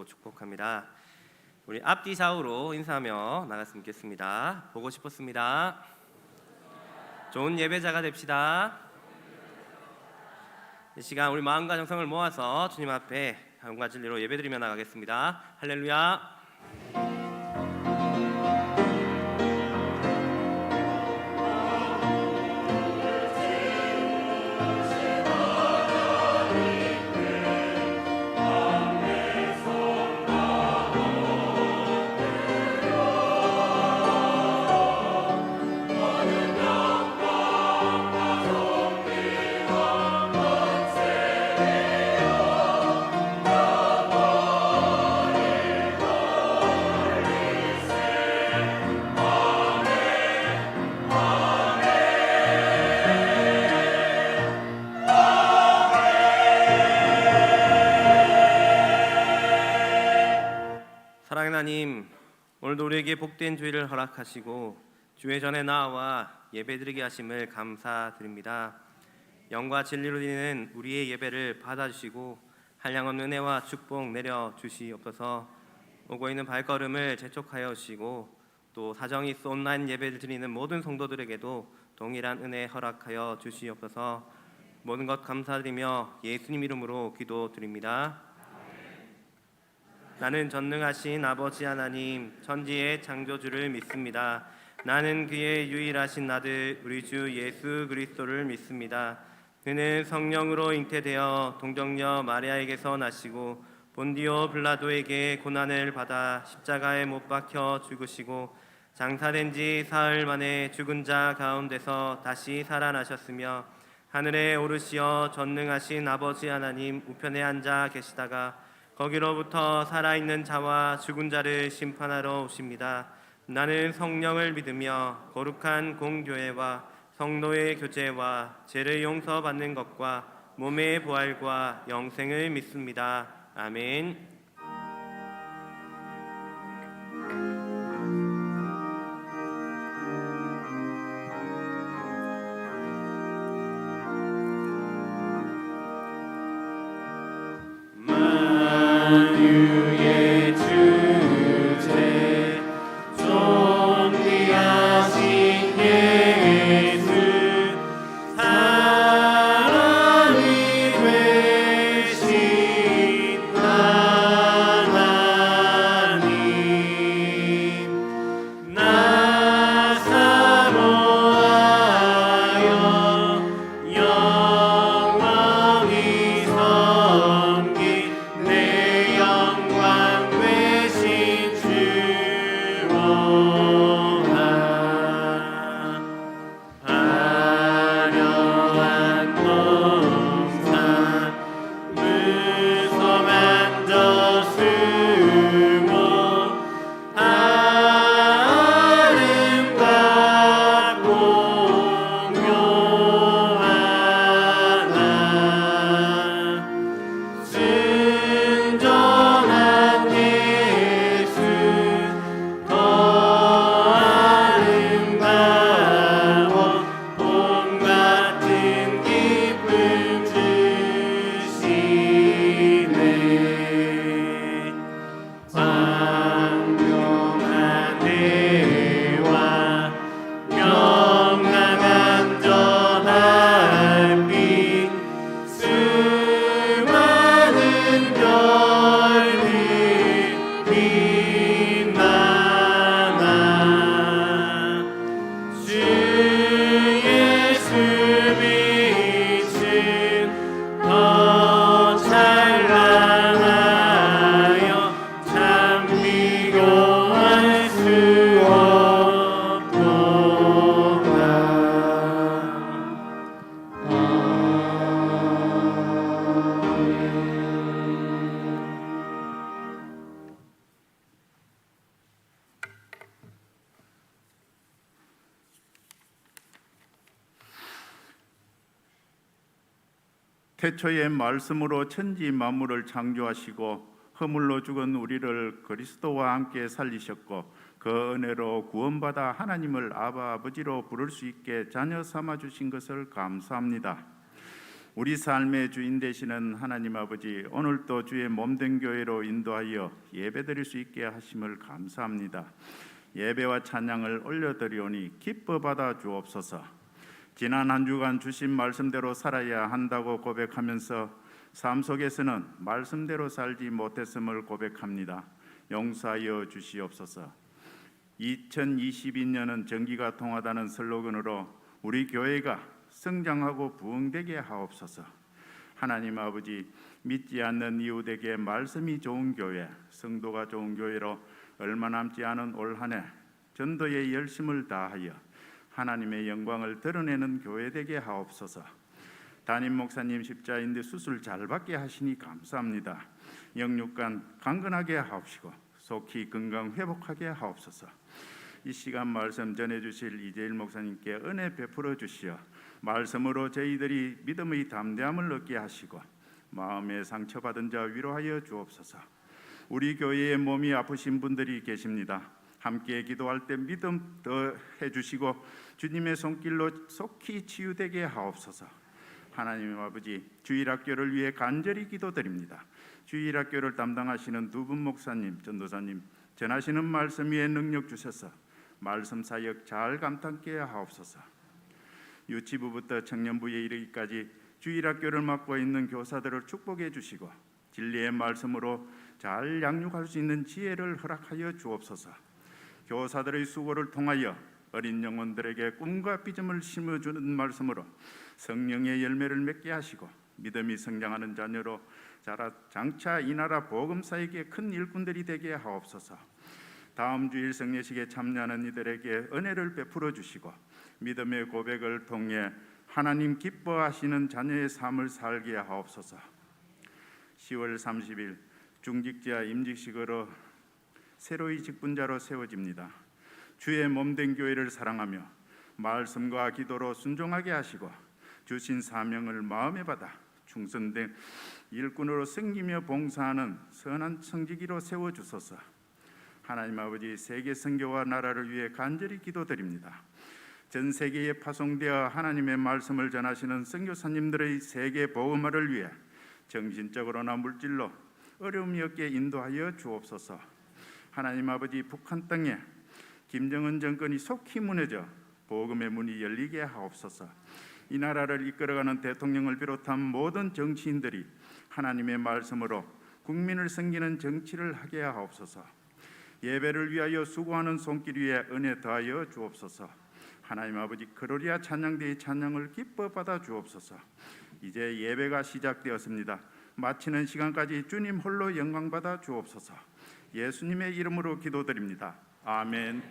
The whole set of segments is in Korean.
축복합니다. 우리 앞뒤 좌우로 인사하며 나갔으면 좋겠습니다. 보고 싶었습니다. 좋은 예배자가 됩시다. 이 시간 우리 마음과 정성을 모아서 주님 앞에 영과 진리로 예배드리며 나가겠습니다. 할렐루야. 사랑하는 하나님, 오늘도 우리에게 복된 주일을 허락하시고 주의 전에 나와 예배드리게 하심을 감사드립니다. 영과 진리로 드리는 우리의 예배를 받아주시고 한량없는 은혜와 축복 내려 주시옵소서. 오고 있는 발걸음을 재촉하여 주시고 또 사정이 있어 온라인 예배를 드리는 모든 성도들에게도 동일한 은혜 허락하여 주시옵소서. 모든 것 감사드리며 예수님 이름으로 기도드립니다. 나는 전능하신 아버지 하나님 천지의 창조주를 믿습니다. 나는 그의 유일하신 아들 우리 주 예수 그리스도를 믿습니다. 그는 성령으로 잉태되어 동정녀 마리아에게서 나시고 본디오 빌라도에게 고난을 받아 십자가에 못 박혀 죽으시고 장사된 지 사흘 만에 죽은 자 가운데서 다시 살아나셨으며 하늘에 오르시어 전능하신 아버지 하나님 우편에 앉아 계시다가 거기로부터 살아있는 자와 죽은 자를 심판하러 오십니다. 나는 성령을 믿으며 거룩한 공교회와 성도의 교제와 죄를 용서받는 것과 몸의 부활과 영생을 믿습니다. 아멘. 만유의 주제 존귀하신 예수 사람이 되신 하나님 나 사모하여 영원히 섬기 내 영광 되신 주로다. 화려한 동산 무성한 저수모 아름답고 묘하나 순전한 예수 더 아름다워 봄 같은 기쁨 주시네. 광명한 해와 명랑한 저 달빛 수많은 별들 빛나나 주 예수 빛은 더 찬란하여 참 비교할 수 없도다. 태초의 말씀으로 천지 만물을 창조하시고 허물로 죽은 우리를 그리스도와 함께 살리셨고 그 은혜로 구원받아 하나님을 아바 아버지로 부를 수 있게 자녀 삼아 주신 것을 감사합니다. 우리 삶의 주인 되시는 하나님 아버지, 오늘도 주의 몸된 교회로 인도하여 예배드릴 수 있게 하심을 감사합니다. 예배와 찬양을 올려드리오니 기뻐 받아 주옵소서. 지난 한 주간 주신 말씀대로 살아야 한다고 고백하면서 삶 속에서는 말씀대로 살지 못했음을 고백합니다. 용서하여 주시옵소서. 2022년은 전기가 통하다는 슬로건으로 우리 교회가 성장하고 부흥되게 하옵소서. 하나님 아버지, 믿지 않는 이웃에게 말씀이 좋은 교회, 성도가 좋은 교회로 얼마 남지 않은 올 한 해 전도의 열심을 다하여 하나님의 영광을 드러내는 교회 되게 하옵소서. 담임 목사님 십자인대 수술 잘 받게 하시니 감사합니다. 영육간 강건하게 하옵시고 속히 건강 회복하게 하옵소서. 이 시간 말씀 전해주실 이재일 목사님께 은혜 베풀어 주시어 말씀으로 저희들이 믿음의 담대함을 얻게 하시고 마음에 상처받은 자 위로하여 주옵소서. 우리 교회에 몸이 아프신 분들이 계십니다. 함께 기도할 때 믿음 더해 주시고 주님의 손길로 속히 치유되게 하옵소서. 하나님 아버지, 주일학교를 위해 간절히 기도드립니다. 주일학교를 담당하시는 두 분 목사님, 전도사님, 전하시는 말씀 위에 능력 주셔서 말씀 사역 잘 감당케 하옵소서. 유치부부터 청년부에 이르기까지 주일학교를 맡고 있는 교사들을 축복해 주시고 진리의 말씀으로 잘 양육할 수 있는 지혜를 허락하여 주옵소서. 교사들의 수고를 통하여 어린 영혼들에게 꿈과 비전을 심어주는 말씀으로 성령의 열매를 맺게 하시고 믿음이 성장하는 자녀로 자라 장차 이 나라 복음사에게 큰 일꾼들이 되게 하옵소서. 다음 주일 성례식에 참여하는 이들에게 은혜를 베풀어 주시고 믿음의 고백을 통해 하나님 기뻐하시는 자녀의 삶을 살게 하옵소서. 10월 30일 중직자 임직식으로 새로이 직분자로 세워집니다. 주의 몸된 교회를 사랑하며 말씀과 기도로 순종하게 하시고 주신 사명을 마음에 받아 충성된 일꾼으로 섬기며 봉사하는 선한 청지기로 세워주소서. 하나님 아버지, 세계 선교와 나라를 위해 간절히 기도드립니다. 전 세계에 파송되어 하나님의 말씀을 전하시는 선교사님들의 세계 복음화를 위해 정신적으로나 물질로 어려움이 없게 인도하여 주옵소서. 하나님 아버지, 북한 땅에 김정은 정권이 속히 무너져 복음의 문이 열리게 하옵소서. 이 나라를 이끌어가는 대통령을 비롯한 모든 정치인들이 하나님의 말씀으로 국민을 섬기는 정치를 하게 하옵소서. 예배를 위하여 수고하는 손길 위에 은혜 더하여 주옵소서. 하나님 아버지, 그로리아 찬양대의 찬양을 기뻐 받아 주옵소서. 이제 예배가 시작되었습니다. 마치는 시간까지 주님 홀로 영광 받아 주옵소서. 예수님의 이름으로 기도드립니다. 아멘.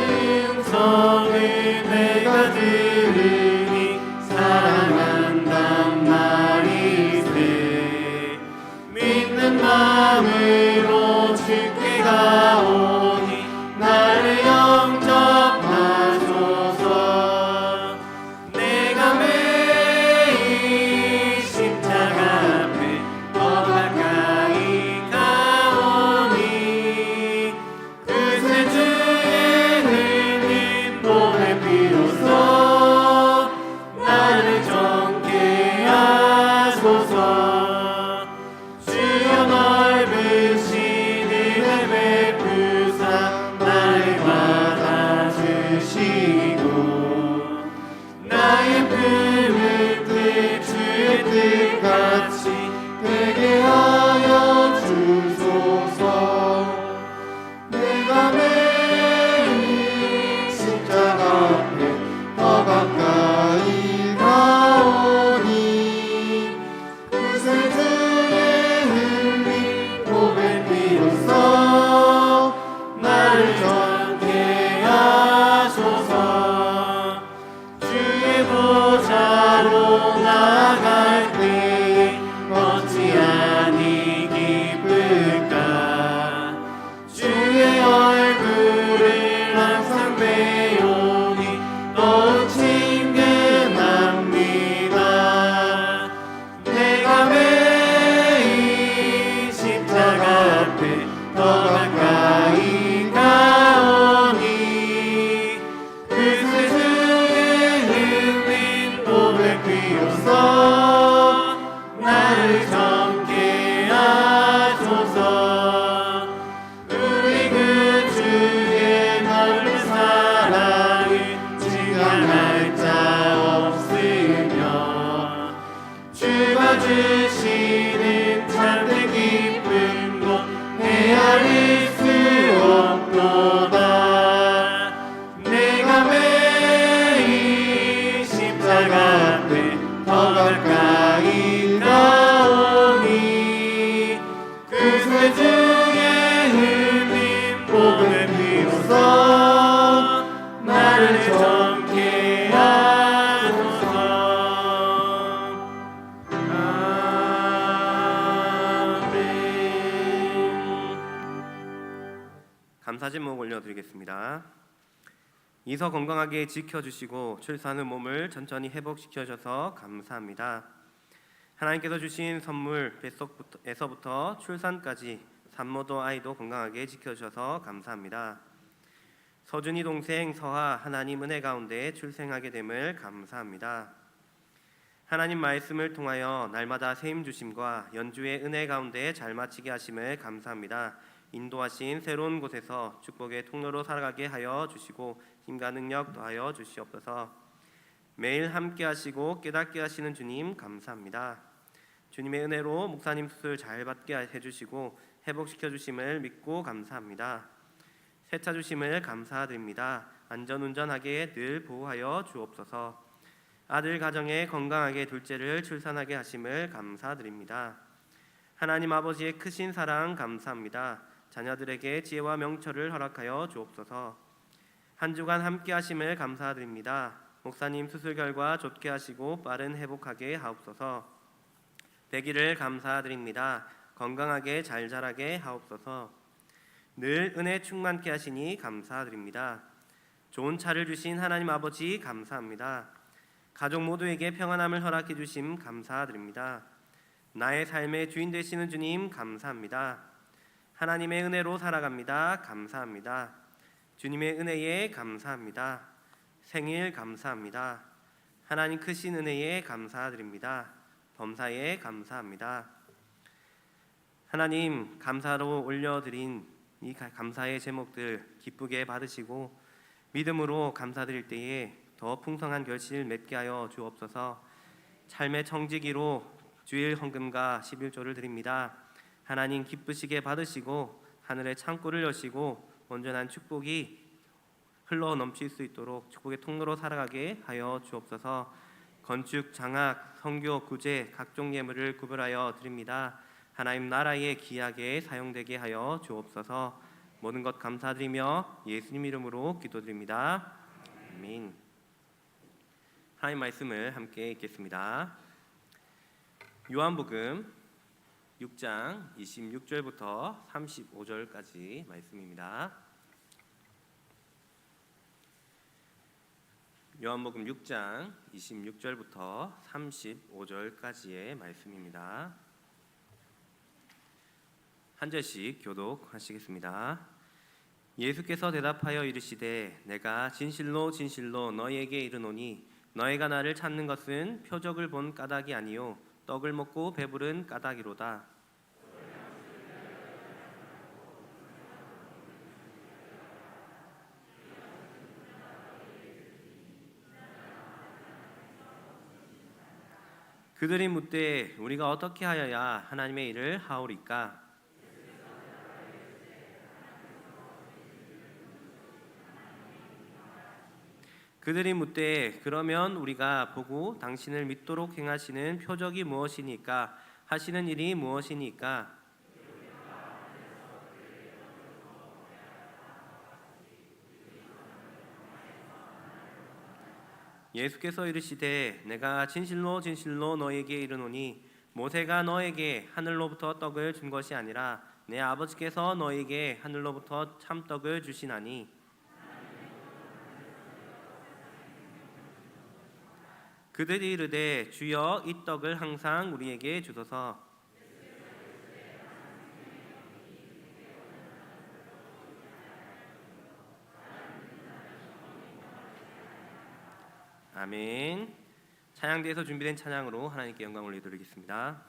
음성을 내가 들으니 사랑한단 말이세. 믿는 마음으로 주께 가오니 나를 영접하소서. 내가 매일 십자가 앞에 더 가까이 가오니 그새 주의 흘린 몸의 피로써 나를 정케 하소서. 주여 넓으신 은혜 베푸사 나를 받아주시고 나의 품을 뜻 주의 뜻같이 되게 하여 주소서. 향할 자 없으며 주가 주시는 참된 기쁜 곳 헤아릴 수 없도다. 내가 매일 십자가 앞에 더 가까이 가오니 그새 주의 흘린 복을 비로소 나를 젊게 하소서. 감사 제목 올려드리겠습니다. 이서 건강하게 지켜주시고 출산 후 몸을 천천히 회복시켜주셔서 감사합니다. 하나님께서 주신 선물 뱃속에서부터 출산까지 산모도 아이도 건강하게 지켜주셔서 감사합니다. 서준이 동생 서하 하나님 은혜 가운데 출생하게 됨을 감사합니다. 하나님 말씀을 통하여 날마다 세임 주심과 연주의 은혜 가운데 잘 마치게 하심을 감사합니다. 인도하신 새로운 곳에서 축복의 통로로 살아가게 하여 주시고 힘과 능력 더하여 주시옵소서. 매일 함께 하시고 깨닫게 하시는 주님 감사합니다. 주님의 은혜로 목사님 수술 잘 받게 해주시고 회복시켜 주심을 믿고 감사합니다. 세차 주심을 감사드립니다. 안전운전하게 늘 보호하여 주옵소서. 아들 가정에 건강하게 둘째를 출산하게 하심을 감사드립니다. 하나님 아버지의 크신 사랑 감사합니다. 자녀들에게 지혜와 명철을 허락하여 주옵소서. 한 주간 함께 하심을 감사드립니다. 목사님 수술 결과 좋게 하시고 빠른 회복하게 하옵소서. 되기를 감사드립니다. 건강하게 잘 자라게 하옵소서. 늘 은혜 충만케 하시니 감사드립니다. 좋은 차를 주신 하나님 아버지 감사합니다. 가족 모두에게 평안함을 허락해 주심 감사드립니다. 나의 삶의 주인 되시는 주님 감사합니다. 하나님의 은혜로 살아갑니다. 감사합니다. 주님의 은혜에 감사합니다. 생일 감사합니다. 하나님 크신 은혜에 감사드립니다. 범사에 감사합니다. 하나님 감사로 올려드린 이 감사의 제목들 기쁘게 받으시고 믿음으로 감사드릴 때에 더 풍성한 결실 맺게 하여 주옵소서. 삶의 청지기로 주일 헌금과 11조를 드립니다. 하나님 기쁘시게 받으시고 하늘의 창고를 여시고 온전한 축복이 흘러 넘칠 수 있도록 축복의 통로로 살아가게 하여 주옵소서. 건축, 장학, 선교, 구제 각종 예물을 구별하여 드립니다. 하나님 나라에 귀하게 사용되게 하여 주옵소서. 모든 것 감사드리며 예수님 이름으로 기도드립니다. 아멘. 하나님 말씀을 함께 읽겠습니다. 요한복음 6장 26절부터 35절까지 말씀입니다. 요한복음 6장 26절부터 35절까지의 말씀입니다. 한 절씩 교독하시겠습니다. 예수께서 대답하여 이르시되 내가 진실로 진실로 너희에게 이르노니 너희가 나를 찾는 것은 표적을 본 까닭이 아니요 떡을 먹고 배부른 까닭이로다. 그들이 묻되 우리가 어떻게 하여야 하나님의 일을 하오리까? 그들이 묻되 그러면 우리가 보고 당신을 믿도록 행하시는 표적이 무엇이니까? 하시는 일이 무엇이니까? 예수께서 이르시되 내가 진실로 진실로 너희에게 이르노니 모세가 너에게 하늘로부터 떡을 준 것이 아니라 내 아버지께서 너희에게 하늘로부터 참떡을 주시나니 그들이 이르되 주여 이 떡을 항상 우리에게 주소서. 아멘. 찬양대에서 준비된 찬양으로 하나님께 영광 올려드리겠습니다.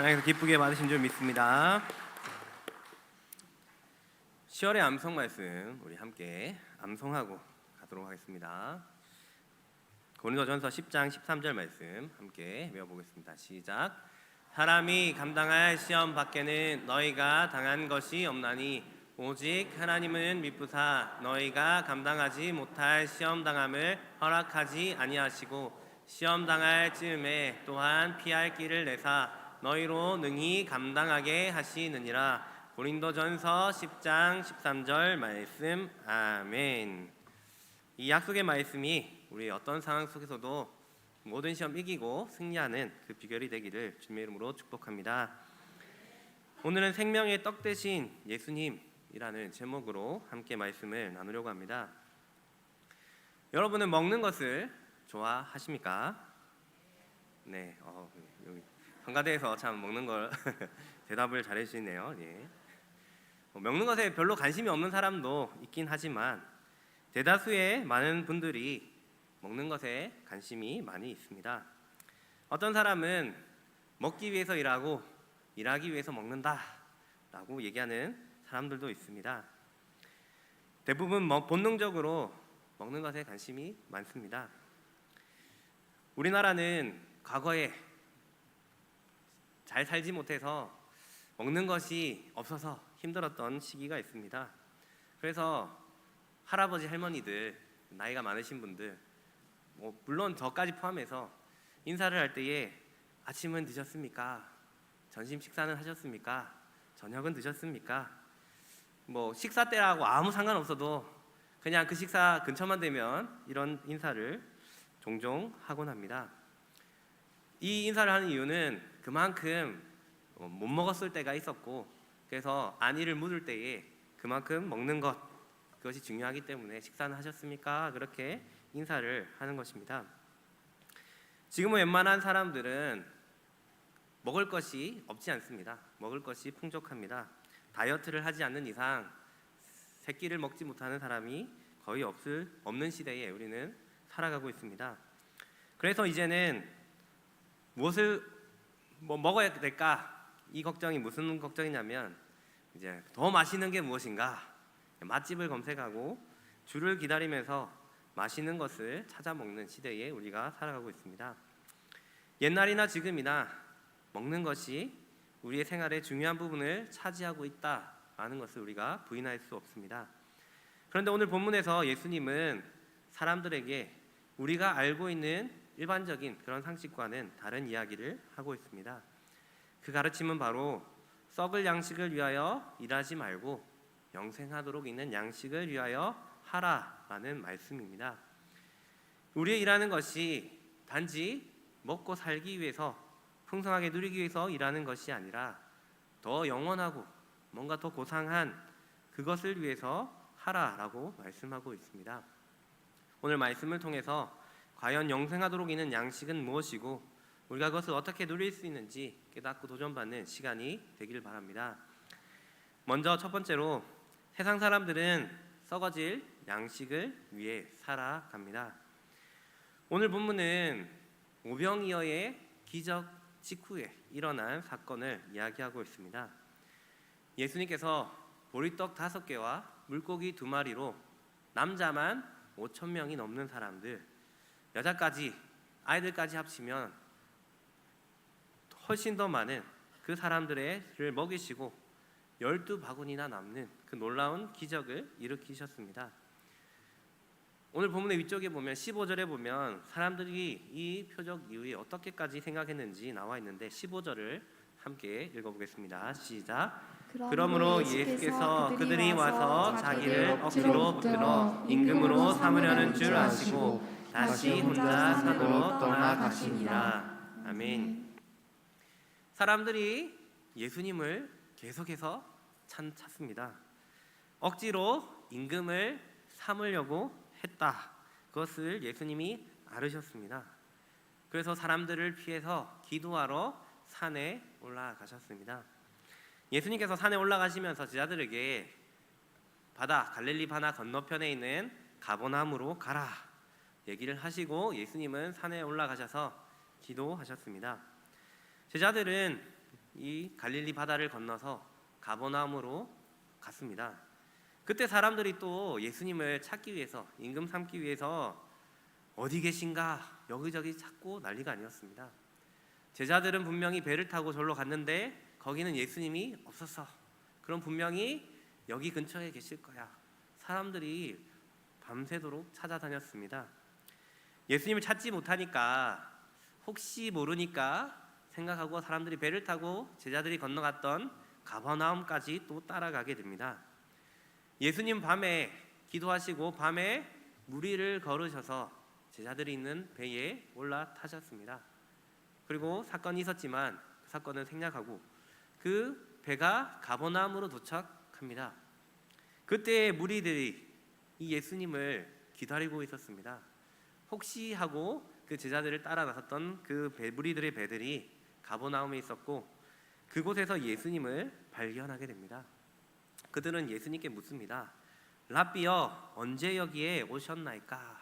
찬양에서 기쁘게 받으신 줄 믿습니다. 10월의 암송 말씀 우리 함께 암송하고 가도록 하겠습니다. 고린도전서 10장 13절 말씀 함께 외워보겠습니다. 시작. 사람이 감당할 시험 밖에는 너희가 당한 것이 없나니 오직 하나님은 미쁘사 너희가 감당하지 못할 시험 당함을 허락하지 아니하시고 시험 당할 즈음에 또한 피할 길을 내사 너희로 능히 감당하게 하시느니라. 고린도전서 10장 13절 말씀. 아멘. 이 약속의 말씀이 우리 어떤 상황 속에서도 모든 시험 이기고 승리하는 그 비결이 되기를 주님의 이름으로 축복합니다. 오늘은 생명의 떡 대신 예수님이라는 제목으로 함께 말씀을 나누려고 합니다. 여러분은 먹는 것을 좋아하십니까? 네, 여기 한가대에서 참 먹는 걸 대답을 잘해주시네요. 예. 먹는 것에 별로 관심이 없는 사람도 있긴 하지만 대다수의 많은 분들이 먹는 것에 관심이 많이 있습니다. 어떤 사람은 먹기 위해서 일하고 일하기 위해서 먹는다라고 얘기하는 사람들도 있습니다. 대부분 본능적으로 먹는 것에 관심이 많습니다. 우리나라는 과거에 잘 살지 못해서 먹는 것이 없어서 힘들었던 시기가 있습니다. 그래서 할아버지 할머니들 나이가 많으신 분들 물론 저까지 포함해서 인사를 할 때에 아침은 드셨습니까? 점심 식사는 하셨습니까? 저녁은 드셨습니까? 식사 때라고 아무 상관없어도 그냥 그 식사 근처만 되면 이런 인사를 종종 하곤 합니다. 이 인사를 하는 이유는 그만큼 못 먹었을 때가 있었고 그래서 안위를 묻을 때에 그만큼 먹는 것 그것이 중요하기 때문에 식사는 하셨습니까? 그렇게 인사를 하는 것입니다. 지금은 웬만한 사람들은 먹을 것이 없지 않습니다. 먹을 것이 풍족합니다. 다이어트를 하지 않는 이상 세 끼를 먹지 못하는 사람이 거의 없는 시대에 우리는 살아가고 있습니다. 그래서 이제는 무엇을 먹어야 될까? 이 걱정이 무슨 걱정이냐면 이제 더 맛있는 게 무엇인가? 맛집을 검색하고 줄을 기다리면서 맛있는 것을 찾아 먹는 시대에 우리가 살아가고 있습니다. 옛날이나 지금이나 먹는 것이 우리의 생활의 중요한 부분을 차지하고 있다라는 것을 우리가 부인할 수 없습니다. 그런데 오늘 본문에서 예수님은 사람들에게 우리가 알고 있는 일반적인 그런 상식과는 다른 이야기를 하고 있습니다. 그 가르침은 바로 썩을 양식을 위하여 일하지 말고 영생하도록 있는 양식을 위하여 하라라는 말씀입니다. 우리의 일하는 것이 단지 먹고 살기 위해서 풍성하게 누리기 위해서 일하는 것이 아니라 더 영원하고 뭔가 더 고상한 그것을 위해서 하라라고 말씀하고 있습니다. 오늘 말씀을 통해서 과연 영생하도록 있는 양식은 무엇이고 우리가 그것을 어떻게 누릴 수 있는지 깨닫고 도전받는 시간이 되기를 바랍니다. 먼저 첫 번째로 세상 사람들은 썩어질 양식을 위해 살아갑니다. 오늘 본문은 오병이어의 기적 직후에 일어난 사건을 이야기하고 있습니다. 예수님께서 보리떡 5개와 물고기 2마리로 남자만 5,000명이 넘는 사람들, 여자까지 아이들까지 합치면 훨씬 더 많은 그 사람들을 먹이시고 12바구니나 남는 그 놀라운 기적을 일으키셨습니다. 오늘 본문의 위쪽에 보면 15절에 보면 사람들이 이 표적 이후에 어떻게까지 생각했는지 나와 있는데 15절을 함께 읽어보겠습니다. 시작. 그러므로 예수께서 그들이 와서 자기를 억지로 붙들어 임금으로 삼으려는 줄 아시고 다시 혼자 산으로 떠나가시니라. 아멘. 사람들이 예수님을 계속해서 찾습니다. 억지로 임금을 삼으려고 했다. 그것을 예수님이 알으셨습니다. 그래서 사람들을 피해서 기도하러 산에 올라가셨습니다. 예수님께서 산에 올라가시면서 제자들에게 갈릴리 바다 건너편에 있는 가버나움으로 가라 얘기를 하시고 예수님은 산에 올라가셔서 기도하셨습니다. 제자들은 이 갈릴리 바다를 건너서 가버나움으로 갔습니다. 그때 사람들이 또 예수님을 찾기 위해서, 임금 삼기 위해서 어디 계신가 여기저기 찾고 난리가 아니었습니다. 제자들은 분명히 배를 타고 절로 갔는데 거기는 예수님이 없었어. 그럼 분명히 여기 근처에 계실 거야. 사람들이 밤새도록 찾아다녔습니다. 예수님을 찾지 못하니까, 혹시 모르니까 생각하고 사람들이 배를 타고 제자들이 건너갔던 가버나움까지 또 따라가게 됩니다. 예수님 밤에 기도하시고 밤에 무리를 걸으셔서 제자들이 있는 배에 올라타셨습니다. 그리고 사건이 있었지만 그 사건은 생략하고 그 배가 가버나움으로 도착합니다. 그때 무리들이 이 예수님을 기다리고 있었습니다. 혹시 하고 그 제자들을 따라 나섰던 그 무리들의 배들이 가버나움에 있었고 그곳에서 예수님을 발견하게 됩니다. 그들은 예수님께 묻습니다. 랍비여, 언제 여기에 오셨나이까?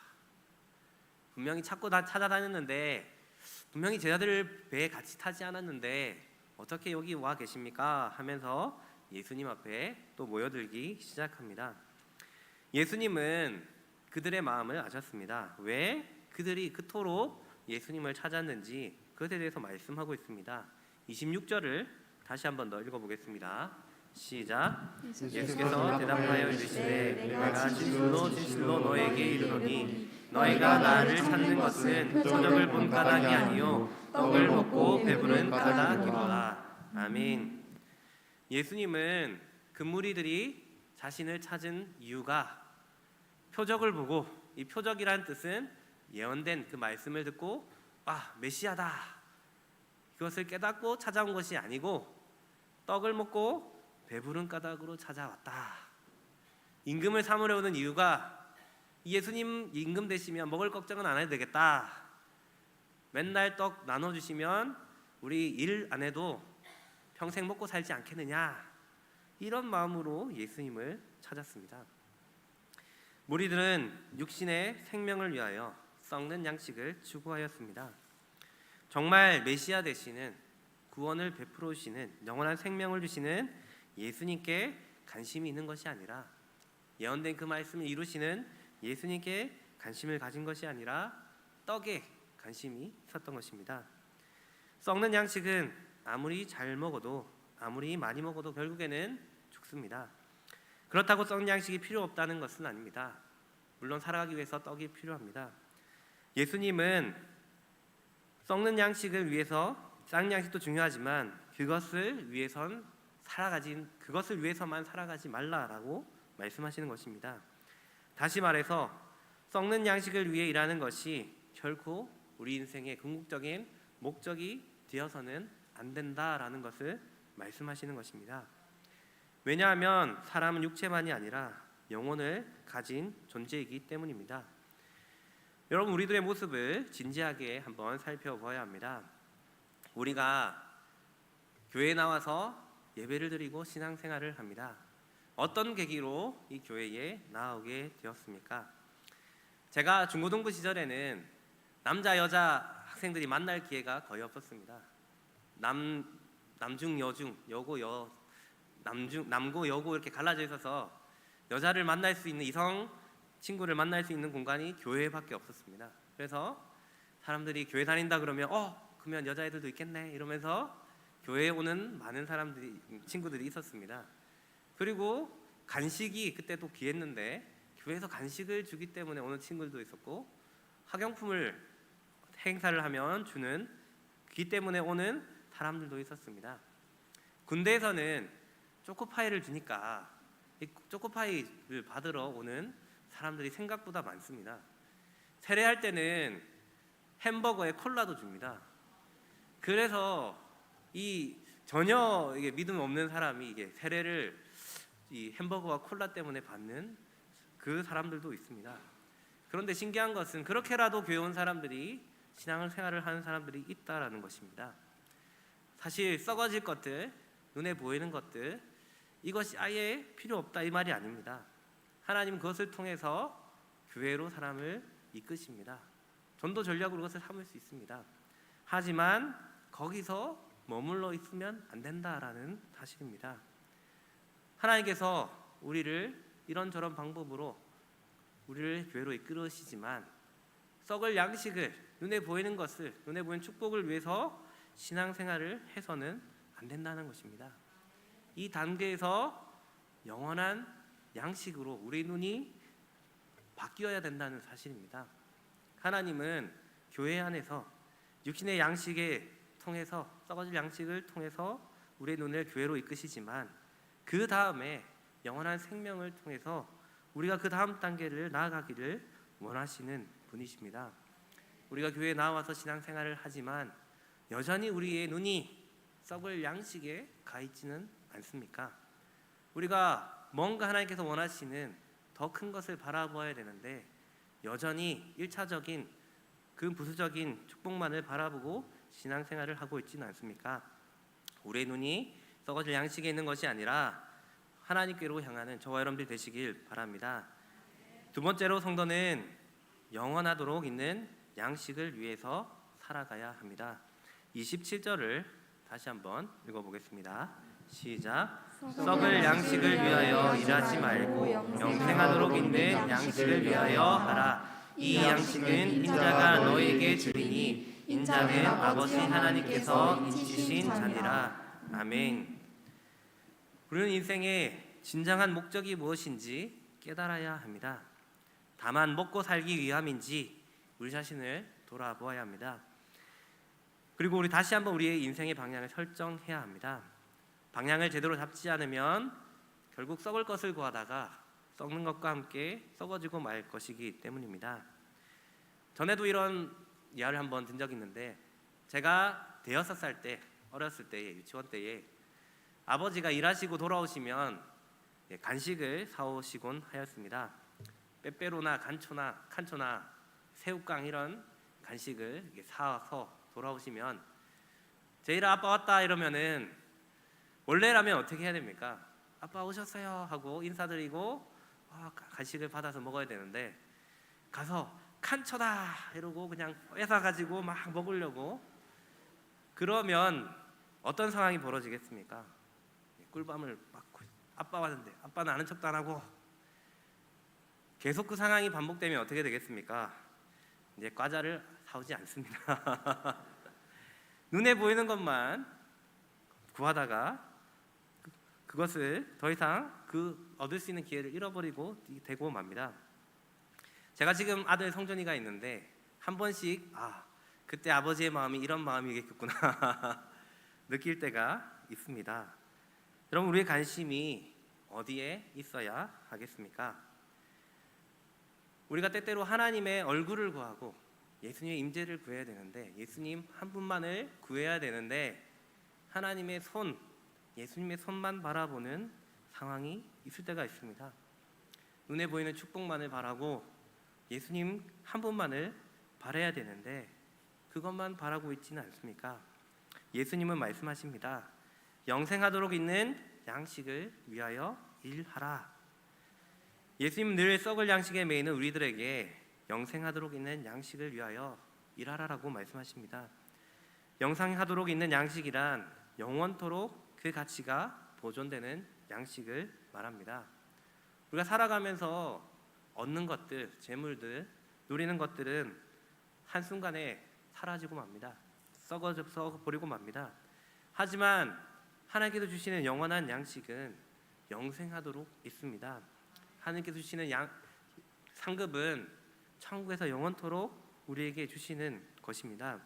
분명히 찾아다녔는데, 분명히 제자들 배에 같이 타지 않았는데 어떻게 여기 와 계십니까? 하면서 예수님 앞에 또 모여들기 시작합니다. 예수님은 그들의 마음을 아셨습니다. 왜 그들이 그토록 예수님을 찾았는지 그것에 대해서 말씀하고 있습니다. 26절을 다시 한번 더 읽어보겠습니다. 시작. 예수께서 대답하여 이르시되 내가 진실로 진실로 너에게 이르노니 너희가 나를 찾는 것은 표적을 본 까닭이 아니요 떡을 먹고 배부른 까닭이로다. 아멘. 예수님은 그 무리들이 자신을 찾은 이유가 표적을 보고, 이 표적이란 뜻은 예언된 그 말씀을 듣고 메시아다, 이것을 깨닫고 찾아온 것이 아니고 떡을 먹고 배부른 까닭으로 찾아왔다. 임금을 삼으려 오는 이유가 예수님 임금 되시면 먹을 걱정은 안 해도 되겠다. 맨날 떡 나눠주시면 우리 일 안 해도 평생 먹고 살지 않겠느냐, 이런 마음으로 예수님을 찾았습니다. 무리들은 육신의 생명을 위하여 썩는 양식을 추구하였습니다. 정말 메시아 되시는, 구원을 베풀어 주시는, 영원한 생명을 주시는 예수님께 관심이 있는 것이 아니라, 예언된 그 말씀을 이루시는 예수님께 관심을 가진 것이 아니라 떡에 관심이 있었던 것입니다. 썩는 양식은 아무리 잘 먹어도, 아무리 많이 먹어도 결국에는 죽습니다. 그렇다고 썩는 양식이 필요 없다는 것은 아닙니다. 물론 살아가기 위해서 떡이 필요합니다. 예수님은 썩는 양식을 위해서, 썩는 양식도 중요하지만 그것을 위해서만 살아가지 말라라고 말씀하시는 것입니다. 다시 말해서 썩는 양식을 위해 일하는 것이 결코 우리 인생의 궁극적인 목적이 되어서는 안 된다라는 것을 말씀하시는 것입니다. 왜냐하면 사람은 육체만이 아니라 영혼을 가진 존재이기 때문입니다. 여러분, 우리들의 모습을 진지하게 한번 살펴봐야 합니다. 우리가 교회에 나와서 예배를 드리고 신앙생활을 합니다. 어떤 계기로 이 교회에 나오게 되었습니까? 제가 중고등부 시절에는 남자 여자 학생들이 만날 기회가 거의 없었습니다. 남중 여중, 여고 여, 남고 여고 이렇게 갈라져 있어서 여자를 만날 수 있는, 이성 친구를 만날 수 있는 공간이 교회밖에 없었습니다. 그래서 사람들이 교회 다닌다 그러면 그러면 여자애들도 있겠네 이러면서 교회에 오는 많은 친구들이 있었습니다. 그리고 간식이 그때 또 귀했는데 교회에서 간식을 주기 때문에 오는 친구들도 있었고, 학용품을 행사를 하면 주는 귀 때문에 오는 사람들도 있었습니다. 군대에서는 초코파이를 주니까 이 초코파이를 받으러 오는 사람들이 생각보다 많습니다. 세례할 때는 햄버거에 콜라도 줍니다. 그래서 전혀 이게 믿음 없는 사람이 이게 세례를 이 햄버거와 콜라 때문에 받는 그 사람들도 있습니다. 그런데 신기한 것은 그렇게라도 교회 온 사람들이 신앙생활을 하는 사람들이 있다라는 것입니다. 사실 썩어질 것들, 눈에 보이는 것들, 이것이 아예 필요 없다 이 말이 아닙니다. 하나님은 그것을 통해서 교회로 사람을 이끄십니다. 전도 전략으로 그것을 삼을 수 있습니다. 하지만 거기서 머물러 있으면 안 된다라는 사실입니다. 하나님께서 우리를 이런저런 방법으로 우리를 교회로 이끌으시지만 썩을 양식을, 눈에 보이는 것을, 눈에 보이는 축복을 위해서 신앙생활을 해서는 안 된다는 것입니다. 이 단계에서 영원한 양식으로 우리 눈이 바뀌어야 된다는 사실입니다. 하나님은 교회 안에서 육신의 양식에 통해서, 썩어질 양식을 통해서 우리의 눈을 교회로 이끄시지만 그 다음에 영원한 생명을 통해서 우리가 그 다음 단계를 나아가기를 원하시는 분이십니다. 우리가 교회에 나와서 신앙생활을 하지만 여전히 우리의 눈이 썩을 양식에 가 있지는 않습니까? 우리가 뭔가 하나님께서 원하시는 더 큰 것을 바라보아야 되는데 여전히 1차적인 그 부수적인 축복만을 바라보고 신앙생활을 하고 있지는 않습니까? 우리의 눈이 썩어질 양식에 있는 것이 아니라 하나님께로 향하는 저와 여러분들 되시길 바랍니다. 두 번째로 성도는 영원하도록 있는 양식을 위해서 살아가야 합니다. 27절을 다시 한번 읽어보겠습니다. 시작. 썩을 양식을 위하여 일하지 말고 영생하도록 있는 양식을 위하여 하라. 이 양식은 인자가 너에게 주리니 인자는 아버지 하나님께서 인치신 자니라. 아멘. 우리는 인생의 진정한 목적이 무엇인지 깨달아야 합니다. 다만 먹고 살기 위함인지 우리 자신을 돌아보아야 합니다. 그리고 우리 다시 한번 우리의 인생의 방향을 설정해야 합니다. 방향을 제대로 잡지 않으면 결국 썩을 것을 구하다가 썩는 것과 함께 썩어지고 말 것이기 때문입니다. 전에도 이런 이야기를 한번 든 적이 있는데, 제가 대여섯 살 때, 어렸을 때에, 유치원 때에 아버지가 일하시고 돌아오시면 간식을 사오시곤 하였습니다. 빼빼로나 칸초나 새우깡 이런 간식을 사와서 돌아오시면 제일 아빠 왔다 이러면은 원래라면 어떻게 해야 됩니까? 아빠 오셨어요 하고 인사드리고 간식을 받아서 먹어야 되는데 가서 칸초다 이러고 그냥 뺏어가지고 막 먹으려고 그러면 어떤 상황이 벌어지겠습니까? 꿀밤을 맞고 아빠 왔는데 아빠는 아는 척도 안 하고 계속 그 상황이 반복되면 어떻게 되겠습니까? 이제 과자를 사오지 않습니다. 눈에 보이는 것만 구하다가 그것을 더 이상 얻을 수 있는 기회를 잃어버리고 되고 맙니다. 제가 지금 아들 성준이가 있는데 한 번씩 그때 아버지의 마음이 이런 마음이겠구나 느낄 때가 있습니다. 여러분, 우리의 관심이 어디에 있어야 하겠습니까? 우리가 때때로 하나님의 얼굴을 구하고 예수님의 임재를 구해야 되는데, 예수님 한 분만을 구해야 되는데 하나님의 손, 예수님의 손만 바라보는 상황이 있을 때가 있습니다. 눈에 보이는 축복만을 바라고 예수님 한 분만을 바라야 되는데 그것만 바라고 있지는 않습니까? 예수님은 말씀하십니다. 영생하도록 있는 양식을 위하여 일하라. 예수님은 늘 썩을 양식에 매이는 우리들에게 영생하도록 있는 양식을 위하여 일하라라고 말씀하십니다. 영생하도록 있는 양식이란 영원토록 그 가치가 보존되는 양식을 말합니다. 우리가 살아가면서 얻는 것들, 재물들, 누리는 것들은 한순간에 사라지고 맙니다. 썩어 버리고 맙니다. 하지만 하나님께서 주시는 영원한 양식은 영생하도록 있습니다. 하나님께서 주시는 상급은 천국에서 영원토록 우리에게 주시는 것입니다.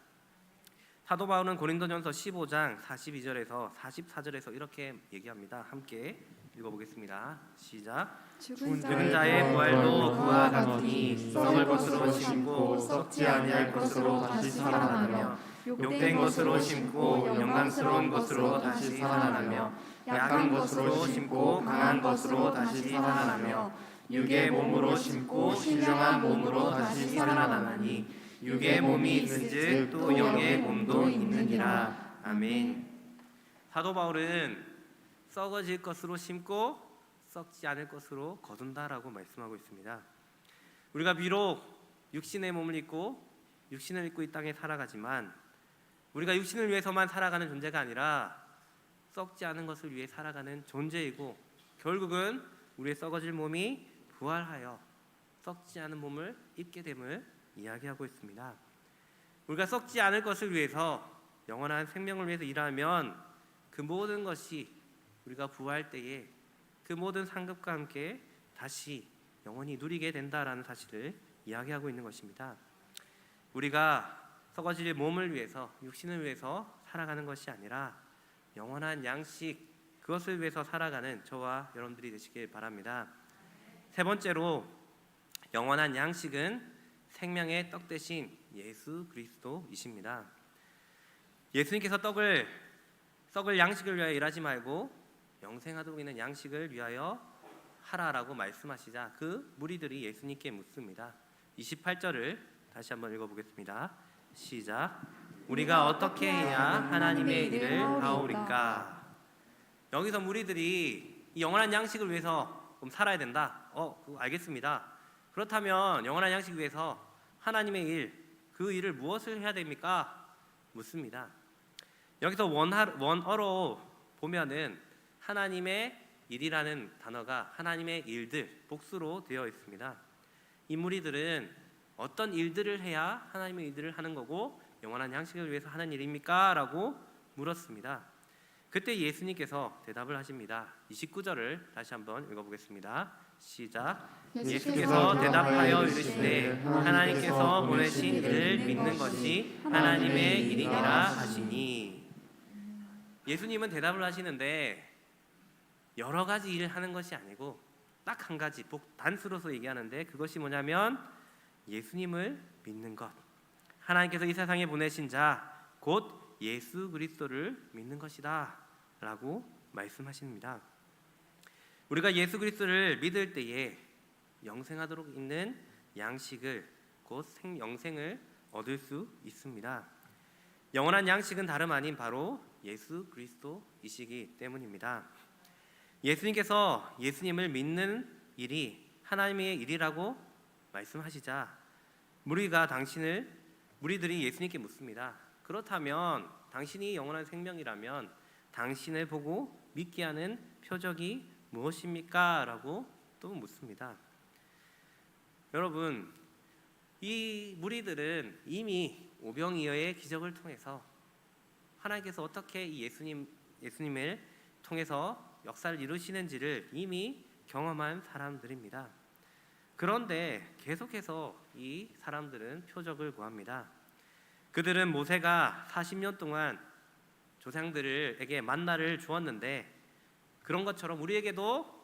사도 바울은 고린도전서 15장 42절에서 44절에서 이렇게 얘기합니다. 함께 읽어보겠습니다. 시작. 죽은 자의 부활도 그와 같으니 썩을 것으로 심고 썩지 아니할 것으로 다시 살아나며 욕된 것으로 심고 영광스러운 것으로 다시 살아나며 약한 것으로 심고 강한 것으로 다시 살아나며 육의 몸으로 심고 신령한 몸으로 다시 살아나나니 육의 몸이 있은즉 또 영의 몸도 있느니라. 아멘. 사도 바울은 썩어질 것으로 심고 썩지 않을 것으로 거둔다라고 말씀하고 있습니다. 우리가 비록 육신의 몸을 입고 육신을 입고 이 땅에 살아가지만 우리가 육신을 위해서만 살아가는 존재가 아니라 썩지 않은 것을 위해 살아가는 존재이고, 결국은 우리의 썩어질 몸이 부활하여 썩지 않은 몸을 입게 됨을 이야기하고 있습니다. 우리가 썩지 않을 것을 위해서, 영원한 생명을 위해서 일하면 그 모든 것이 우리가 부활할 때에 그 모든 상급과 함께 다시 영원히 누리게 된다라는 사실을 이야기하고 있는 것입니다. 우리가 썩어질 몸을 위해서, 육신을 위해서 살아가는 것이 아니라 영원한 양식, 그것을 위해서 살아가는 저와 여러분들이 되시길 바랍니다. 세 번째로, 영원한 양식은 생명의 떡 대신 예수 그리스도이십니다. 예수님께서 썩을 양식을 위하여 일하지 말고 영생하도록 있는 양식을 위하여 하라라고 말씀하시자 그 무리들이 예수님께 묻습니다. 28절을 다시 한번 읽어보겠습니다. 시작. 우리가 어떻게 해야 하나님의 일을 하오리까? 여기서 무리들이 이 영원한 양식을 위해서 살아야 된다. 그거 알겠습니다. 그렇다면 영원한 양식 위해서 하나님의 일, 그 일을 무엇을 해야 됩니까? 묻습니다. 여기서 원어로 보면은 하나님의 일이라는 단어가 하나님의 일들, 복수로 되어 있습니다. 이 무리들은 어떤 일들을 해야 하나님의 일들을 하는 거고 영원한 양식을 위해서 하는 일입니까? 라고 물었습니다. 그때 예수님께서 대답을 하십니다. 29절을 다시 한번 읽어보겠습니다. 시작. 예수께서 대답하여 이르시되 하나님께서 보내신 이를 믿는 것이 하나님의 일이니라 하시니. 예수님은 대답을 하시는데 여러 가지 일을 하는 것이 아니고 딱 한 가지 단수로서 얘기하는데, 그것이 뭐냐면 예수님을 믿는 것, 하나님께서 이 세상에 보내신 자 곧 예수 그리스도를 믿는 것이다 라고 말씀하십니다. 우리가 예수 그리스도를 믿을 때에 영생하도록 있는 양식을, 곧 영생을 얻을 수 있습니다. 영원한 양식은 다름 아닌 바로 예수 그리스도이시기 때문입니다. 예수님께서 예수님을 믿는 일이 하나님의 일이라고 말씀하시자 무리들이 예수님께 묻습니다. 그렇다면 당신이 영원한 생명이라면 당신을 보고 믿게 하는 표적이 무엇입니까? 라고 또 묻습니다. 여러분, 이 무리들은 이미 오병이어의 기적을 통해서 하나님께서 어떻게 이 예수님을 통해서 역사를 이루시는지를 이미 경험한 사람들입니다. 그런데 계속해서 이 사람들은 표적을 구합니다. 그들은 모세가 40년 동안 조상들에게 만나를 주었는데 그런 것처럼 우리에게도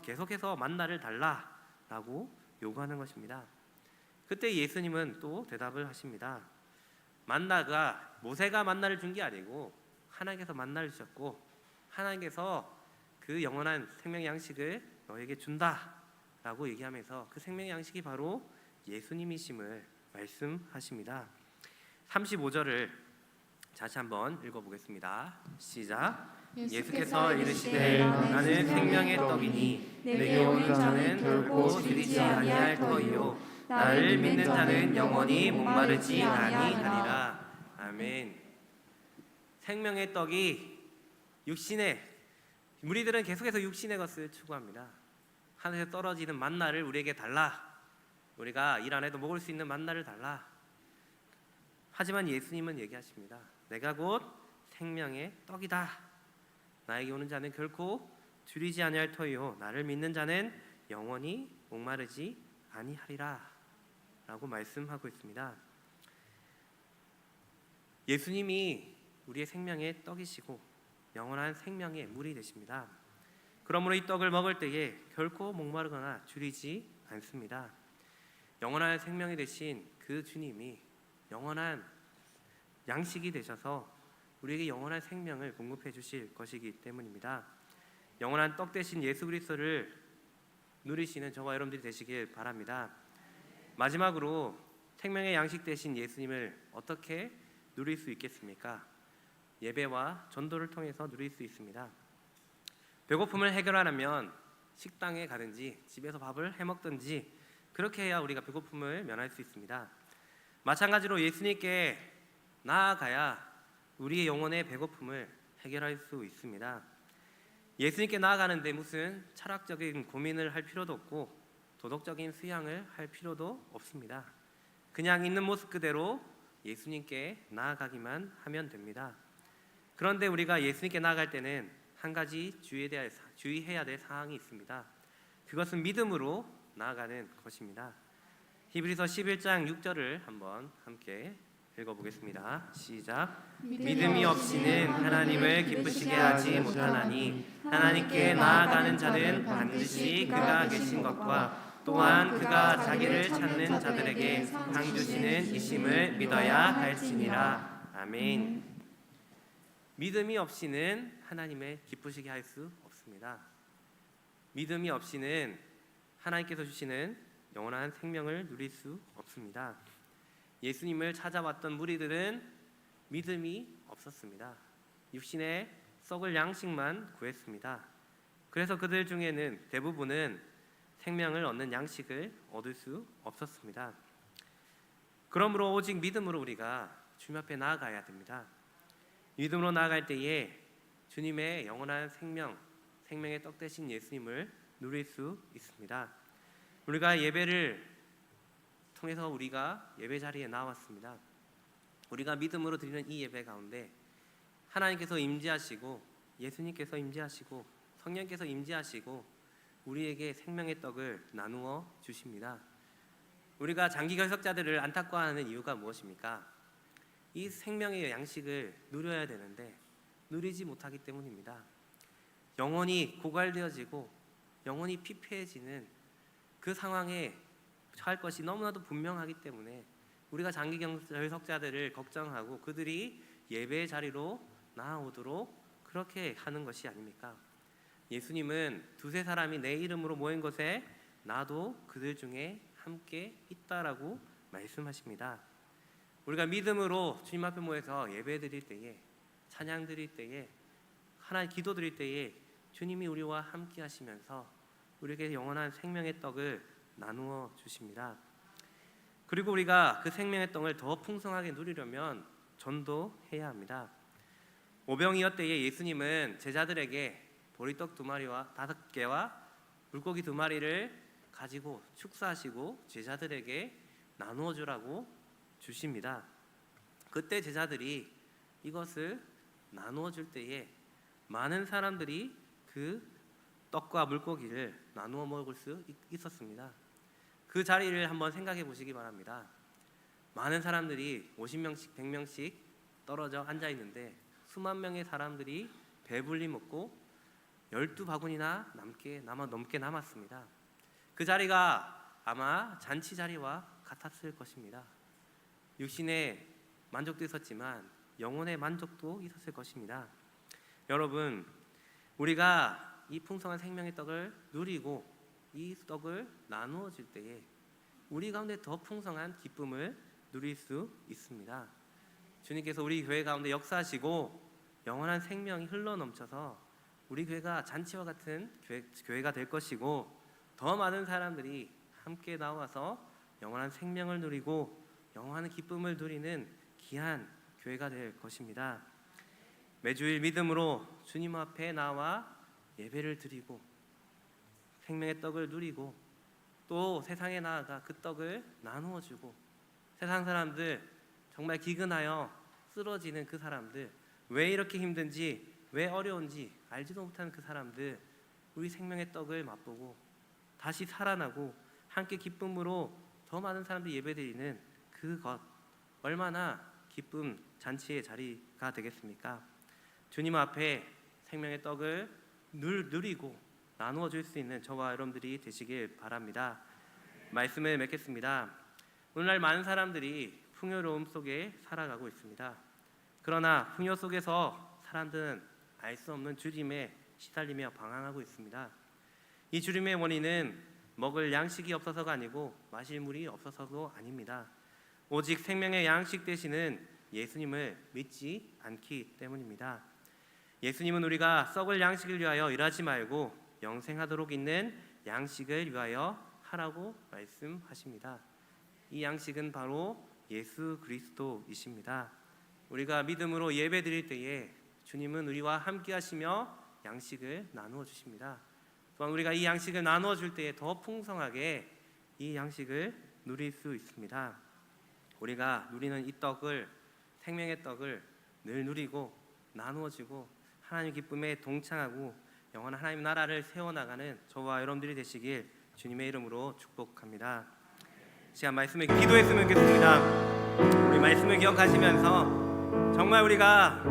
계속해서 만나를 달라라고 요구하는 것입니다. 그때 예수님은 또 대답을 하십니다. 만나가 모세가 만나를 준 게 아니고 하나님께서 만나를 주셨고 하나님께서 그 영원한 생명의 양식을 너에게 준다라고 얘기하면서 그 생명의 양식이 바로 예수님이심을 말씀하십니다. 35절을 다시 한번 읽어보겠습니다. 시작. 예수께서 이르시되 나는 생명의 떡이니 내게 오는 자는 결코 줄이지 아니할 터이요 나를 믿는 자는 영원히 목마르지 아니하리라. 아멘. 생명의 떡이 무리들은 계속해서 육신의 것을 추구합니다. 하늘에서 떨어지는 만나를 우리에게 달라. 우리가 일 안 해도 먹을 수 있는 만나를 달라. 하지만 예수님은 얘기하십니다. 내가 곧 생명의 떡이다. 나에게 오는 자는 결코 줄이지 아니할 터이요 나를 믿는 자는 영원히 목마르지 아니하리라 라고 말씀하고 있습니다. 예수님이 우리의 생명의 떡이시고 영원한 생명의 물이 되십니다. 그러므로 이 떡을 먹을 때에 결코 목마르거나 줄이지 않습니다. 영원한 생명이 되신 그 주님이 영원한 양식이 되셔서 우리에게 영원한 생명을 공급해 주실 것이기 때문입니다. 영원한 떡 대신 예수 그리스도를 누리시는 저와 여러분들이 되시길 바랍니다. 마지막으로 생명의 양식 대신 예수님을 어떻게 누릴 수 있겠습니까? 예배와 전도를 통해서 누릴 수 있습니다. 배고픔을 해결하려면 식당에 가든지 집에서 밥을 해먹든지 그렇게 해야 우리가 배고픔을 면할 수 있습니다. 마찬가지로 예수님께 나아가야 우리의 영혼의 배고픔을 해결할 수 있습니다. 예수님께 나아가는데 무슨 철학적인 고민을 할 필요도 없고 도덕적인 수양을 할 필요도 없습니다. 그냥 있는 모습 그대로 예수님께 나아가기만 하면 됩니다. 그런데 우리가 예수님께 나아갈 때는 한 가지 주의해야 될 사항이 있습니다. 그것은 믿음으로 나아가는 것입니다. 히브리서 11장 6절을 한번 함께 읽어보겠습니다. 시작. 믿음이 없이는 하나님을 기쁘시게 하지 못하나니 하나님께 나아가는 자는 반드시 그가 계신 것과 또한 그가 자기를 찾는 자들에게 상 주시는 이심을 믿어야 할지니라. 아멘. 믿음이 없이는 하나님을 기쁘시게 할 수 없습니다. 믿음이 없이는 하나님께서 주시는 영원한 생명을 누릴 수 없습니다. 예수님을 찾아왔던 무리들은 믿음이 없었습니다. 육신의 썩을 양식만 구했습니다. 그래서 그들 중에는 대부분은 생명을 얻는 양식을 얻을 수 없었습니다. 그러므로 오직 믿음으로 우리가 주님 앞에 나아가야 됩니다. 믿음으로 나아갈 때에 주님의 영원한 생명의 떡 되신 예수님을 누릴 수 있습니다. 우리가 예배를 통해서 우리가 예배 자리에 나왔습니다. 우리가 믿음으로 드리는 이 예배 가운데 하나님께서 임재하시고 예수님께서 임재하시고 성령께서 임재하시고 우리에게 생명의 떡을 나누어 주십니다. 우리가 장기 결석자들을 안타까워하는 이유가 무엇입니까? 이 생명의 양식을 누려야 되는데 누리지 못하기 때문입니다. 영혼이 고갈되어지고 영혼이 피폐해지는 그 상황에 처할 것이 너무나도 분명하기 때문에 우리가 장기 결석자들을 걱정하고 그들이 예배의 자리로 나아오도록 그렇게 하는 것이 아닙니까? 예수님은 두세 사람이 내 이름으로 모인 곳에 나도 그들 중에 함께 있다라고 말씀하십니다. 우리가 믿음으로 주님 앞에 모여서 예배 드릴 때에 찬양 드릴 때에 하나님 기도 드릴 때에 주님이 우리와 함께 하시면서 우리에게 영원한 생명의 떡을 나누어 주십니다. 그리고 우리가 그 생명의 떡을 더 풍성하게 누리려면 전도해야 합니다. 오병이어 때에 예수님은 제자들에게 보리떡 2마리와 5개와 물고기 2마리를 가지고 축사하시고 제자들에게 나누어 주라고 주십니다. 그때 제자들이 이것을 나누어 줄 때에 많은 사람들이 그 떡과 물고기를 나누어 먹을 수 있었습니다. 그 자리를 한번 생각해 보시기 바랍니다. 많은 사람들이 50명씩 100명씩 떨어져 앉아 있는데 수만 명의 사람들이 배불리 먹고 12바구니나 넘게 남았습니다. 그 자리가 아마 잔치 자리와 같았을 것입니다. 육신의 만족도 있었지만 영혼의 만족도 있었을 것입니다. 여러분, 우리가 이 풍성한 생명의 떡을 누리고 이 떡을 나누어 줄 때에 우리 가운데 더 풍성한 기쁨을 누릴 수 있습니다. 주님께서 우리 교회 가운데 역사하시고 영원한 생명이 흘러넘쳐서 우리 교회가 잔치와 같은 교회가 될 것이고 더 많은 사람들이 함께 나와서 영원한 생명을 누리고 영원한 기쁨을 누리는 귀한 교회가 될 것입니다. 매주일 믿음으로 주님 앞에 나와 예배를 드리고 생명의 떡을 누리고 또 세상에 나아가 그 떡을 나누어 주고 세상 사람들 정말 기근하여 쓰러지는 그 사람들, 왜 이렇게 힘든지 왜 어려운지 알지도 못하는 그 사람들, 우리 생명의 떡을 맛보고 다시 살아나고 함께 기쁨으로 더 많은 사람들이 예배드리는 그것, 얼마나 기쁨 잔치의 자리가 되겠습니까? 주님 앞에 생명의 떡을 누리고 나누어 줄 수 있는 저와 여러분들이 되시길 바랍니다. 말씀을 맺겠습니다. 오늘날 많은 사람들이 풍요로움 속에 살아가고 있습니다. 그러나 풍요 속에서 사람들은 알 수 없는 주림에 시달리며 방황하고 있습니다. 이 주림의 원인은 먹을 양식이 없어서가 아니고 마실 물이 없어서도 아닙니다. 오직 생명의 양식 되시는 예수님을 믿지 않기 때문입니다. 예수님은 우리가 썩을 양식을 위하여 일하지 말고 영생하도록 있는 양식을 위하여 하라고 말씀하십니다. 이 양식은 바로 예수 그리스도이십니다. 우리가 믿음으로 예배 드릴 때에 주님은 우리와 함께 하시며 양식을 나누어 주십니다. 또한 우리가 이 양식을 나누어 줄 때에 더 풍성하게 이 양식을 누릴 수 있습니다. 우리가 누리는 이 떡을, 생명의 떡을 늘 누리고 나누어지고 하나님 기쁨에 동창하고 영원한 하나님 나라를 세워나가는 저와 여러분들이 되시길 주님의 이름으로 축복합니다. 시간 말씀을 기도했으면 좋겠습니다. 우리 말씀을 기억하시면서 정말 우리가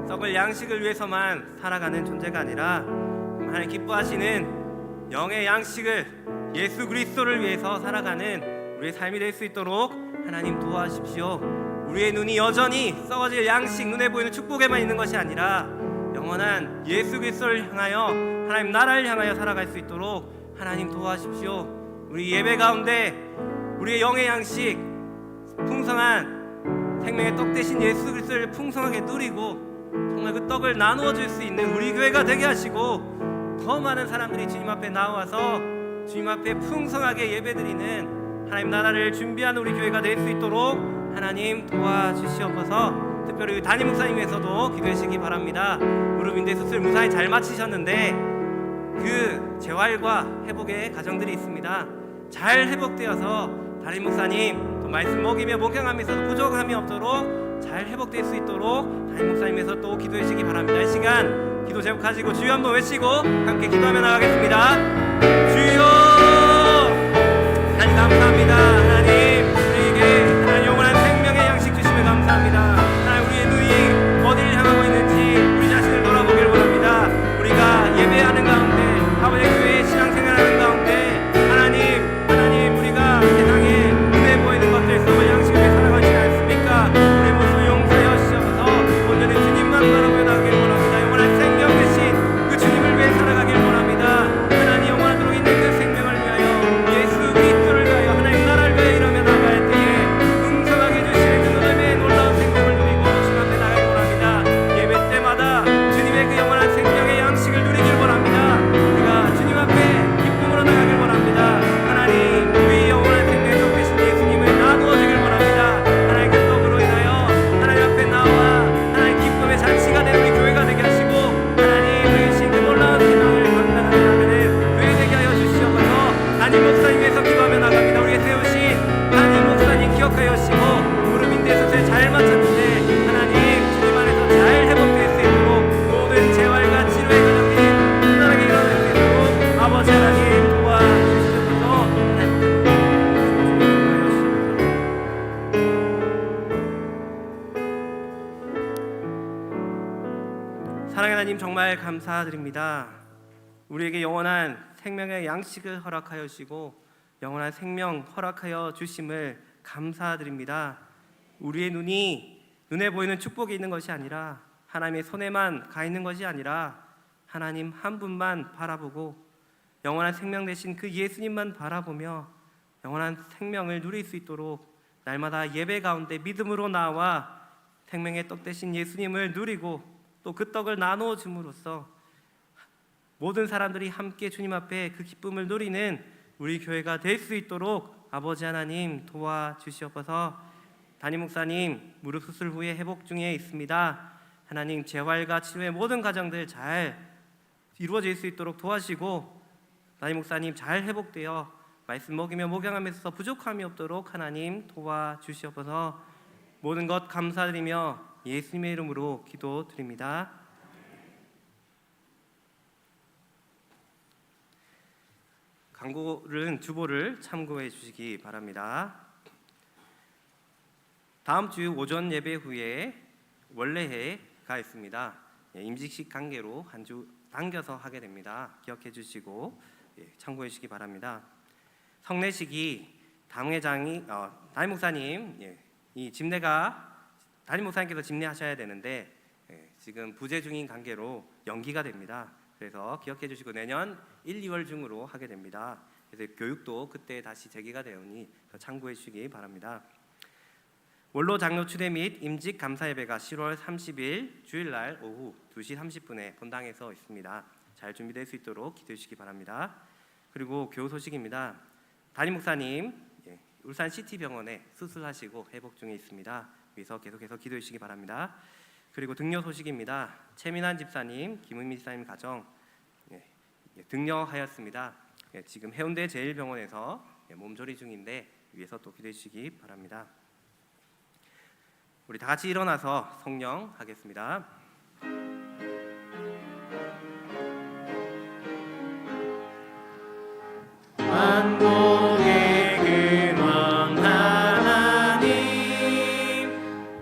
썩을 양식을 위해서만 살아가는 존재가 아니라 하나님 기뻐하시는 영의 양식을, 예수 그리스도를 위해서 살아가는 우리의 삶이 될 수 있도록 하나님 도와주십시오. 우리의 눈이 여전히 썩어질 양식, 눈에 보이는 축복에만 있는 것이 아니라 영원한 예수 그리스도를 향하여 하나님 나라를 향하여 살아갈 수 있도록 하나님 도와주십시오. 우리 예배 가운데 우리의 영의 양식, 풍성한 생명의 떡 대신 예수 그리스도를 풍성하게 누리고 정말 그 떡을 나누어 줄 수 있는 우리 교회가 되게 하시고 더 많은 사람들이 주님 앞에 나와서 주님 앞에 풍성하게 예배드리는 하나님 나라를 준비하는 우리 교회가 될 수 있도록 하나님 도와주시옵소서. 특별히 담임 목사님께서도 기도하시기 바랍니다. 무릎 인대 수술 무사히 잘 마치셨는데 그 재활과 회복의 과정들이 있습니다. 잘 회복되어서 담임 목사님 또 말씀 먹이며 목양하면서도 부족함이 없도록 잘 회복될 수 있도록 담임 목사님께서 또 기도해 주시기 바랍니다. 이 시간 기도 제목 가지고 주여 한번 외치고 함께 기도하며 나가겠습니다. 주여, 하나님 감사합니다. 하나님 우리에게 하나님 영원한 생명의 양식 주시며 감사합니다. 하나님 우리의 눈이 어디를 향하고 있는지 우리 자신을 돌아보기를 원합니다. 우리가 예배하는 가운데 아버지 교회의 신앙생활하는 가운데 하나님 우리가 세상에 눈에 보이는 것들 썩을 양식을 위해 살아가지 않습니까? 우리의 모습을 용서하여 주시옵소서. 온전히 주님만 바라보며 나가길 원합니다. 영원한 생명 대신 그 주님을 위해 살아가길 원합니다. 하나님 영원하도록 있는 그 생명을 위하여 예수 그리스도를 위하여 하나님 나라를 위하여 일하며 나갈 때에 풍성하게 주시는 그 눈에 놀라운 생명을 누리고 주님 앞에 나가길 원합니다. 예배 때마다 주님의 그 영원한 생명의 양식을 누리길 원합니다. 우리가 주님 앞에 기쁨으로 나가길 원합니다. 하나님 우리 영원한 생명의 떡 되신 예수님을 나누어 주길 원합니다. 하나님 그 떡으로 인하여 하나님 앞에 나와 하나님 기쁨의 잔치가 되는 우리 교회가 되게 하시고 하나님 우리 주신 그 놀라운 생명을 감당하며 나가는 교회 되게 하여 주시옵소서. 담임 목사님께서 기도하며 나갑니다. 우리의 세우신 담임 목사님 기억하여 주시고 무릎 인대 수술 잘 마쳤는데 하나님 주님 안에서 잘 회복될 수 있도록 모든 재활과 치료의 과정들이 순탄하게 일어날 수 있도록 아버지 하나님 도와주시옵소서. 사랑의 하나님 정말 감사드립니다. 우리에게 영원한 생명의 양식을 허락하여 주시고 영원한 생명 허락하여 주심을 감사드립니다. 우리의 눈에 보이는 축복이 있는 것이 아니라 하나님의 손에만 가 있는 것이 아니라 하나님 한 분만 바라보고 영원한 생명 되신 그 예수님만 바라보며 영원한 생명을 누릴 수 있도록 날마다 예배 가운데 믿음으로 나와 생명의 떡 되신 예수님을 누리고 또 그 떡을 나누어 줌으로써 모든 사람들이 함께 주님 앞에 그 기쁨을 누리는 우리 교회가 될 수 있도록 아버지 하나님 도와주시옵소서. 담임 목사님 무릎 수술 후에 회복 중에 있습니다. 하나님 재활과 치료의 모든 과정들 잘 이루어질 수 있도록 도와주시고 담임 목사님 잘 회복되어 말씀 먹이며 목양하면서 부족함이 없도록 하나님 도와주시옵소서. 모든 것 감사드리며 예수님의 이름으로 기도드립니다. 광고는 주보를 참고해 주시기 바랍니다. 다음 주 오전 예배 후에 원래회가 있습니다. 임직식 관계로 한 주 당겨서 하게 됩니다. 기억해 주시고 참고해 주시기 바랍니다. 성례식이 담임 목사님 이 집례가 담임 목사님께서 집례하셔야 되는데 지금 부재 중인 관계로 연기가 됩니다. 그래서 기억해 주시고 내년 1, 2월 중으로 하게 됩니다. 그래서 교육도 그때 다시 재개가 되오니 참고해 주시기 바랍니다. 원로 장로 추대 및 임직 감사 예배가 10월 30일 주일날 오후 2시 30분에 본당에서 있습니다. 잘 준비될 수 있도록 기도해 주시기 바랍니다. 그리고 교우 소식입니다. 담임 목사님 울산 CT병원에 수술하시고 회복 중에 있습니다. 위해서 계속해서 기도해 주시기 바랍니다. 그리고 등려 소식입니다. 최민환 집사님, 김은미 집사님 가정 등려하였습니다. 지금 해운대 제1병원에서 몸조리 중인데 위해서 또 기도해 주시기 바랍니다. 우리 다 같이 일어나서 성령 하겠습니다. 만국의 근원 하나님,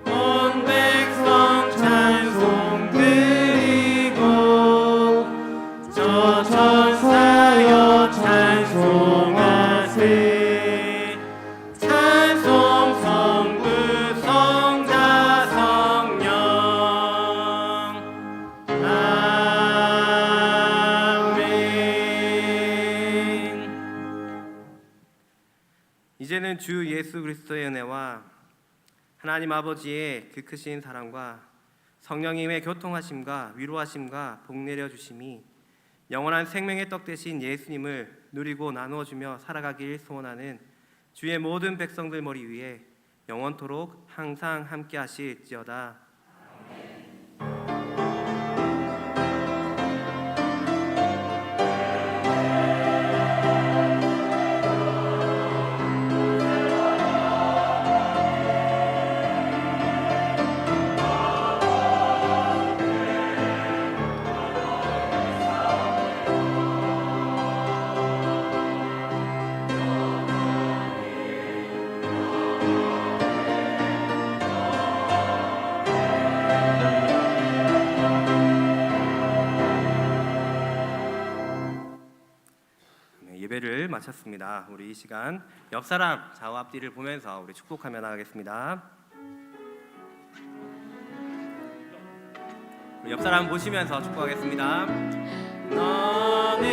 온 백성 찬송 드리고 저 천사여 찬송하세. 찬송 성부 성자 성령. 아멘. 이제는 주 예수 그리스도의 은혜와 하나님 아버지의 그 크신 사랑과 성령님의 교통하심과 위로하심과 복 내려 주심이 영원한 생명의 떡 되신 예수님을 누리고 나누어 주며 살아가길 소원하는 주의 모든 백성들 머리 위에 영원토록 항상 함께 하실지어다. 예배를 마쳤습니다. 우리 이 시간 옆 사람 좌우 앞뒤를 보면서 우리 축복하며 나가겠습니다. 우리 옆 사람 보시면서 축복하겠습니다. 너는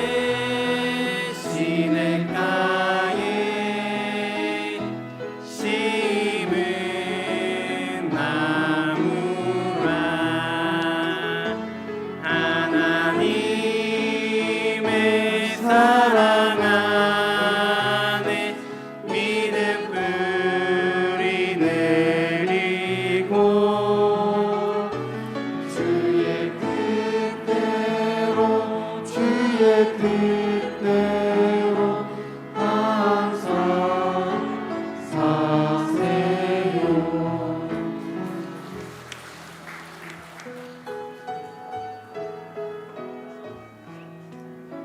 시냇가에 심은 나무라. 하나님의 사랑 안에 믿음 뿌리 내리고 주의 뜻대로 주의 뜻